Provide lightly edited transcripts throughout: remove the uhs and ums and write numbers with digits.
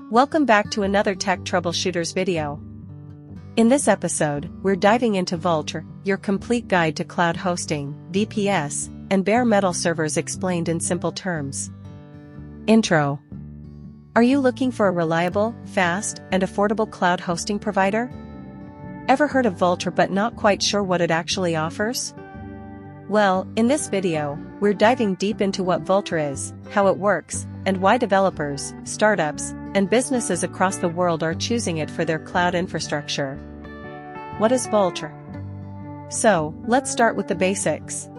Welcome back to another Tech Troubleshooters video. In this episode, we're diving into Vultr, your complete guide to cloud hosting, VPS, and bare metal servers explained in simple terms. Intro. Are you looking for a reliable, fast, and affordable cloud hosting provider? Ever heard of Vultr but not quite sure what it actually offers? Well, in this video, we're diving deep into what Vultr is, how it works, and why developers, startups, and businesses across the world are choosing it for their cloud infrastructure. What is Vultr? So, let's start with the basics.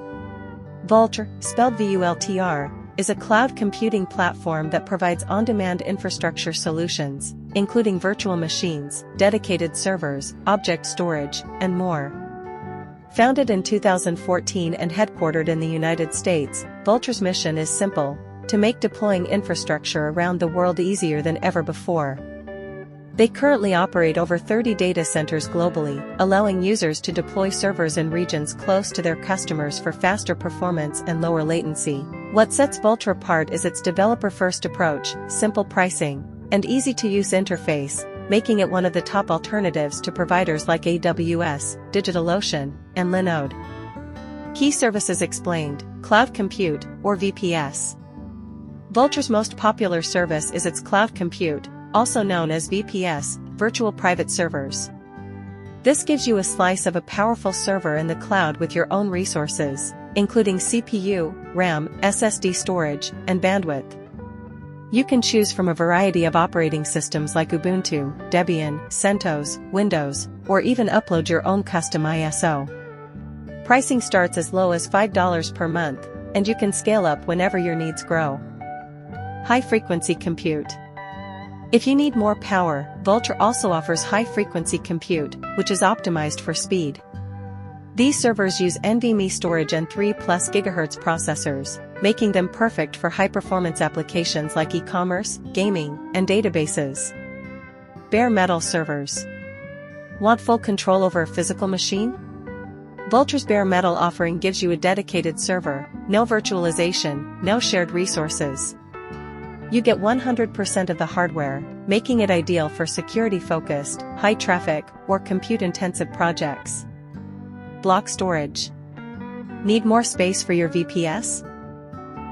Vultr, spelled V-U-L-T-R, is a cloud computing platform that provides on-demand infrastructure solutions, including virtual machines, dedicated servers, object storage, and more. Founded in 2014 and headquartered in the United States, Vultr's mission is simple: to make deploying infrastructure around the world easier than ever before. They currently operate over 30 data centers globally, allowing users to deploy servers in regions close to their customers for faster performance and lower latency. What sets Vultr apart is its developer-first approach, simple pricing, and easy-to-use interface, making it one of the top alternatives to providers like AWS, DigitalOcean, and Linode. Key services explained: cloud compute, or VPS. Vultr's most popular service is its cloud compute, also known as VPS, virtual private servers. This gives you a slice of a powerful server in the cloud with your own resources, including CPU, RAM, SSD storage, and bandwidth. You can choose from a variety of operating systems like Ubuntu, Debian, CentOS, Windows, or even upload your own custom ISO. Pricing starts as low as $5 per month, and you can scale up whenever your needs grow. High-frequency compute. If you need more power, Vultr also offers high-frequency compute, which is optimized for speed. These servers use NVMe storage and 3+ GHz processors, making them perfect for high-performance applications like e-commerce, gaming, and databases. Bare metal servers. Want full control over a physical machine? Vultr's bare metal offering gives you a dedicated server, no virtualization, no shared resources. You get 100% of the hardware, making it ideal for security-focused, high-traffic, or compute-intensive projects. Block storage. Need more space for your VPS?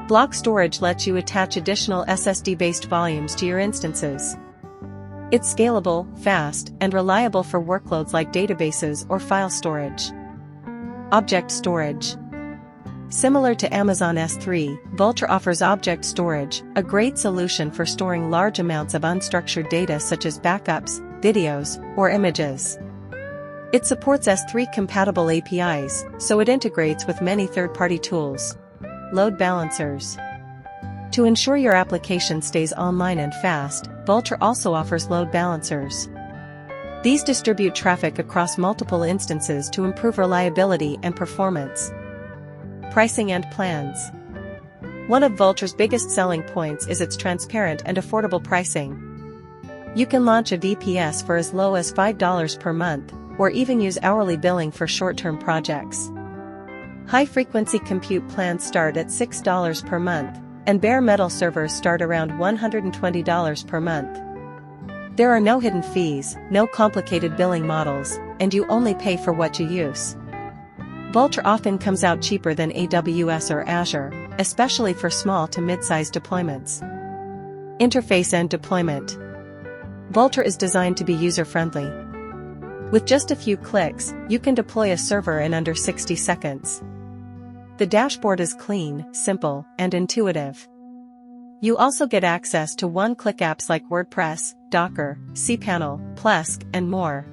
Block storage lets you attach additional SSD-based volumes to your instances. It's scalable, fast, and reliable for workloads like databases or file storage. Object storage. Similar to Amazon S3, Vultr offers object storage, a great solution for storing large amounts of unstructured data such as backups, videos, or images. It supports S3-compatible APIs, so it integrates with many third-party tools. Load balancers. To ensure your application stays online and fast, Vultr also offers load balancers. These distribute traffic across multiple instances to improve reliability and performance. Pricing and plans. One of Vultr's biggest selling points is its transparent and affordable pricing. You can launch a VPS for as low as $5 per month, or even use hourly billing for short-term projects. High-frequency compute plans start at $6 per month, and bare metal servers start around $120 per month. There are no hidden fees, no complicated billing models, and you only pay for what you use. Vultr often comes out cheaper than AWS or Azure, especially for small to mid-sized deployments. Interface and deployment. Vultr is designed to be user-friendly. With just a few clicks, you can deploy a server in under 60 seconds. The dashboard is clean, simple, and intuitive. You also get access to one-click apps like WordPress, Docker, cPanel, Plesk, and more.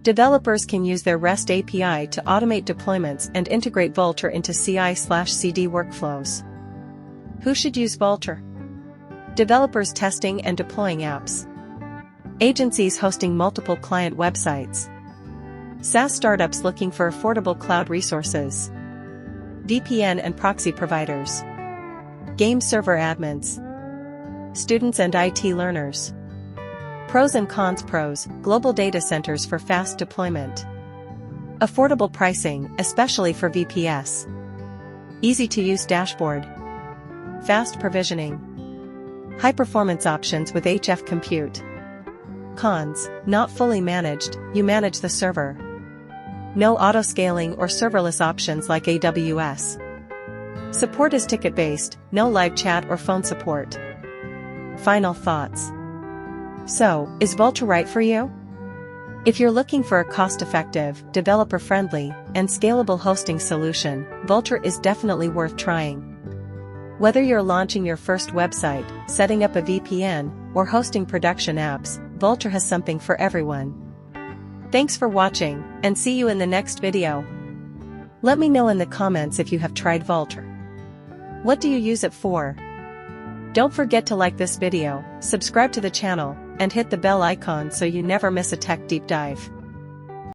Developers can use their REST API to automate deployments and integrate Vultr into CI/CD workflows. Who should use Vultr? Developers testing and deploying apps. Agencies hosting multiple client websites. SaaS startups looking for affordable cloud resources. VPN and proxy providers. Game server admins. Students and IT learners. Pros and cons. Pros: global data centers for fast deployment. Affordable pricing, especially for VPS. Easy to use dashboard. Fast provisioning. High-performance options with HF compute. Cons: not fully managed, you manage the server. No auto-scaling or serverless options like AWS. Support is ticket-based, no live chat or phone support. Final thoughts. So, is Vultr right for you? If you're looking for a cost-effective, developer-friendly, and scalable hosting solution, Vultr is definitely worth trying. Whether you're launching your first website, setting up a VPN, or hosting production apps, Vultr has something for everyone. Thanks for watching, and see you in the next video. Let me know in the comments if you have tried Vultr. What do you use it for? Don't forget to like this video, subscribe to the channel, and hit the bell icon so you never miss a tech deep dive.